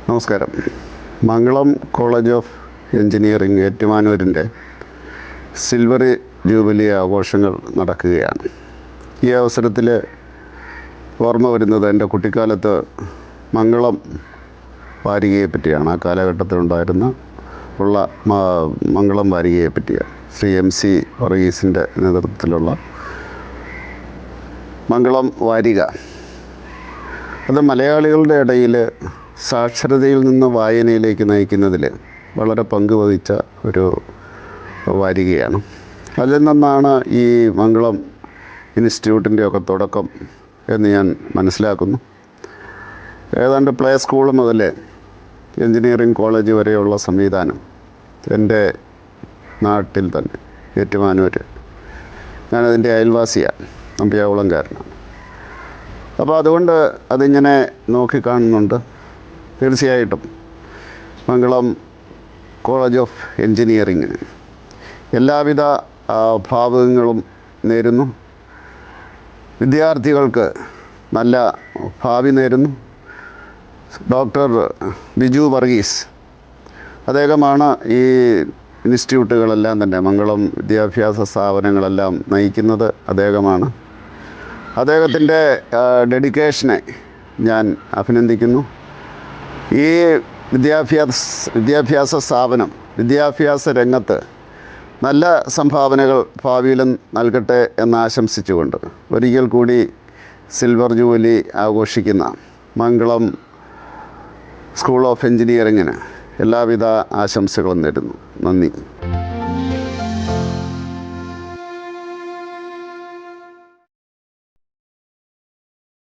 നമസ്കാരം. Mangalam college of engineering ഏറ്റുമാനൂരിൻ്റെ silver jubilee ആഘോഷങ്ങൾ നടക്കുകയാണ്. ഈ അവസരത്തിൽ ഓർമ്മ വരുന്നത് എൻ്റെ കുട്ടിക്കാലത്ത് മംഗളം വാരികയെ പറ്റിയാണ്. ആ കാലഘട്ടത്തിലുണ്ടായിരുന്ന മംഗളം വാരികയെ പറ്റിയാണ്. ശ്രീ MC വർഗീസിൻ്റെ നേതൃത്വത്തിലുള്ള മംഗളം വാരിക. അത് മലയാളികളുടെ ഇടയിൽ സാക്ഷരതയിൽ നിന്ന് വായനയിലേക്ക് നയിക്കുന്നതിൽ വളരെ പങ്കുവഹിച്ച ഒരു വാരികയാണ്. അതിൽ നിന്നാണ് ഈ മംഗളം ഇൻസ്റ്റിറ്റ്യൂട്ടിൻ്റെയൊക്കെ തുടക്കം എന്ന് ഞാൻ മനസ്സിലാക്കുന്നു. ഏതാണ്ട് പ്ലേ സ്കൂൾ മുതൽ എഞ്ചിനീയറിംഗ് കോളേജ് വരെയുള്ള സംവിധാനം എൻ്റെ നാട്ടിൽ തന്നെ, ഏറ്റുമാനൂർ. ഞാനതിൻ്റെ അയൽവാസിയാണ്, നമ്പ്യാകുളംകാരനാണ്. അപ്പോൾ അതുകൊണ്ട് അതിങ്ങനെ നോക്കിക്കാണുന്നുണ്ട്. തീർച്ചയായിട്ടും മംഗളം കോളേജ് ഓഫ് എഞ്ചിനീയറിങ്ങിന് എല്ലാവിധ ഭാവുകങ്ങളും നേരുന്നു. വിദ്യാർത്ഥികൾക്ക് നല്ല ഭാവി നേരുന്നു. ഡോക്ടർ ബിജു വർഗീസ്, അദ്ദേഹമാണ് ഈ ഇൻസ്റ്റിറ്റ്യൂട്ടുകളെല്ലാം തന്നെ, മംഗളം വിദ്യാഭ്യാസ സ്ഥാപനങ്ങളെല്ലാം നയിക്കുന്നത് അദ്ദേഹമാണ്. അദ്ദേഹത്തിൻ്റെ ഡെഡിക്കേഷനെ ഞാൻ അഭിനന്ദിക്കുന്നു. ഈ വിദ്യാഭ്യാസ സ്ഥാപനം വിദ്യാഭ്യാസ രംഗത്ത് നല്ല സംഭാവനകൾ ഭാവിയിലും നൽകട്ടെ എന്ന് ആശംസിച്ചുകൊണ്ട് ഒരിക്കൽ കൂടി സിൽവർ ജൂബിലി ആഘോഷിക്കുന്ന മംഗളം സ്കൂൾ ഓഫ് എഞ്ചിനീയറിങ്ങിന് എല്ലാവിധ ആശംസകളും നേരുന്നു. നന്ദി.